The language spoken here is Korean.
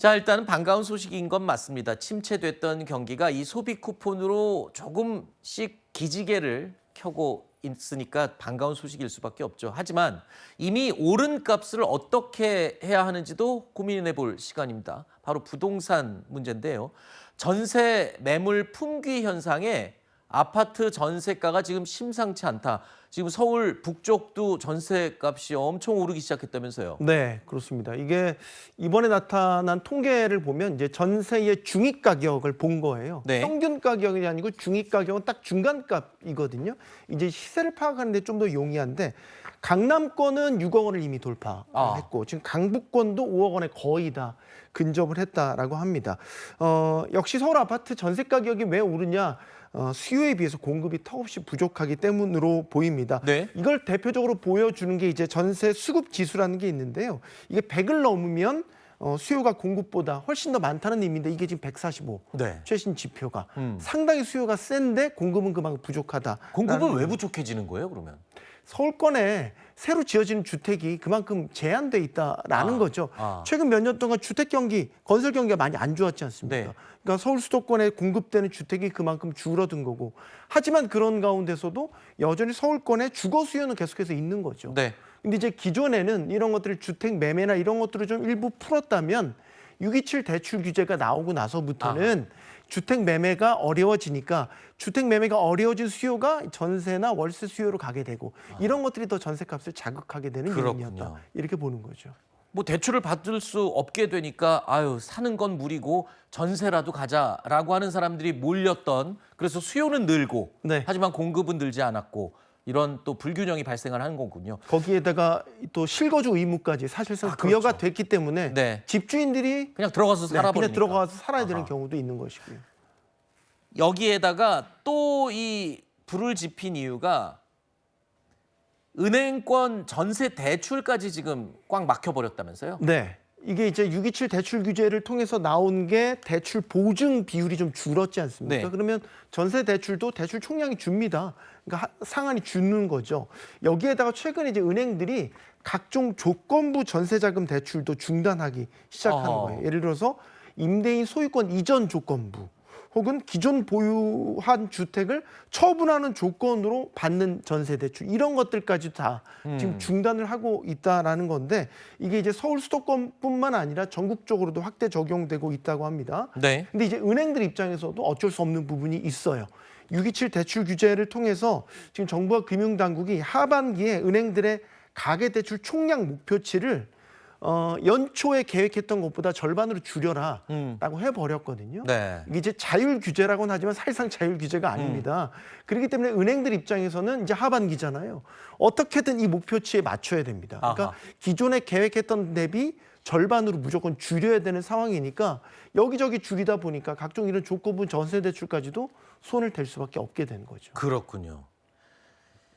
자, 일단은 반가운 소식인 건 맞습니다. 침체됐던 경기가 이 소비 쿠폰으로 조금씩 기지개를 켜고 있으니까 반가운 소식일 수밖에 없죠. 하지만 이미 오른 값을 어떻게 해야 하는지도 고민해 볼 시간입니다. 바로 부동산 문제인데요. 전세 매물 품귀 현상에 아파트 전세가가 지금 심상치 않다. 지금 서울 북쪽도 전세값이 엄청 오르기 시작했다면서요. 네, 그렇습니다. 이게 이번에 나타난 통계를 보면 이제 전세의 중위 가격을 본 거예요. 네. 평균 가격이 아니고 중위 가격은 딱 중간값이거든요. 이제 시세를 파악하는 데 좀 더 용이한데 강남권은 6억 원을 이미 돌파했고 지금 강북권도 5억 원에 거의 다 근접을 했다라고 합니다. 역시 서울 아파트 전세 가격이 왜 오르냐? 수요에 비해서 공급이 턱없이 부족하기 때문으로 보입니다. 네. 이걸 대표적으로 보여주는 게 이제 전세 수급 지수라는 게 있는데요. 이게 100을 넘으면 수요가 공급보다 훨씬 더 많다는 의미인데 이게 지금 145 네. 최신 지표가 상당히 수요가 센데 공급은 그만큼 부족하다. 공급은 왜 부족해지는 거예요, 그러면? 서울권에 새로 지어지는 주택이 그만큼 제한돼 있다라는 거죠. 최근 몇 년 동안 주택 경기, 건설 경기가 많이 안 좋았지 않습니까? 네. 그러니까 서울 수도권에 공급되는 주택이 그만큼 줄어든 거고. 하지만 그런 가운데서도 여전히 서울권에 주거 수요는 계속해서 있는 거죠. 네. 근데 이제 기존에는 이런 것들을 주택 매매나 이런 것들을 좀 일부 풀었다면 627 대출 규제가 나오고 나서부터는 주택 매매가 어려워지니까 주택 매매가 어려워진 수요가 전세나 월세 수요로 가게 되고 이런 것들이 더 전세값을 자극하게 되는 그렇군요. 요인이었다. 이렇게 보는 거죠. 뭐 대출을 받을 수 없게 되니까 아유, 사는 건 무리고 전세라도 가자라고 하는 사람들이 몰렸던, 그래서 수요는 늘고 네. 하지만 공급은 늘지 않았고 이런 또 불균형이 발생을 하는 거군요. 거기에다가 또 실거주 의무까지 사실상 그렇죠. 부여가 됐기 때문에 네. 집주인들이 그냥 들어가서 네, 살아버리니까. 그냥 들어가서 살아야 되는 아하. 경우도 있는 것이고요. 여기에다가 또 이 불을 지핀 이유가 은행권 전세 대출까지 지금 꽉 막혀버렸다면서요? 네. 이게 이제 627 대출 규제를 통해서 나온 게 대출 보증 비율이 좀 줄었지 않습니까? 네. 그러면 전세 대출도 대출 총량이 줍니다. 그러니까 상한이 주는 거죠. 여기에다가 최근에 이제 은행들이 각종 조건부 전세자금 대출도 중단하기 시작하는 거예요. 예를 들어서 임대인 소유권 이전 조건부 혹은 기존 보유한 주택을 처분하는 조건으로 받는 전세 대출 이런 것들까지 다 지금 중단을 하고 있다라는 건데 이게 이제 서울 수도권뿐만 아니라 전국적으로도 확대 적용되고 있다고 합니다. 네. 근데 이제 은행들 입장에서도 어쩔 수 없는 부분이 있어요. 627 대출 규제를 통해서 지금 정부와 금융당국이 하반기에 은행들의 가계대출 총량 목표치를 연초에 계획했던 것보다 절반으로 줄여라라고 해버렸거든요. 네. 이게 이제 자율 규제라고는 하지만 사실상 자율 규제가 아닙니다. 그렇기 때문에 은행들 입장에서는 이제 하반기잖아요. 어떻게든 이 목표치에 맞춰야 됩니다. 그러니까 아하. 기존에 계획했던 대비 절반으로 무조건 줄여야 되는 상황이니까 여기저기 줄이다 보니까 각종 이런 조건부 전세 대출까지도 손을 댈 수밖에 없게 된 거죠. 그렇군요.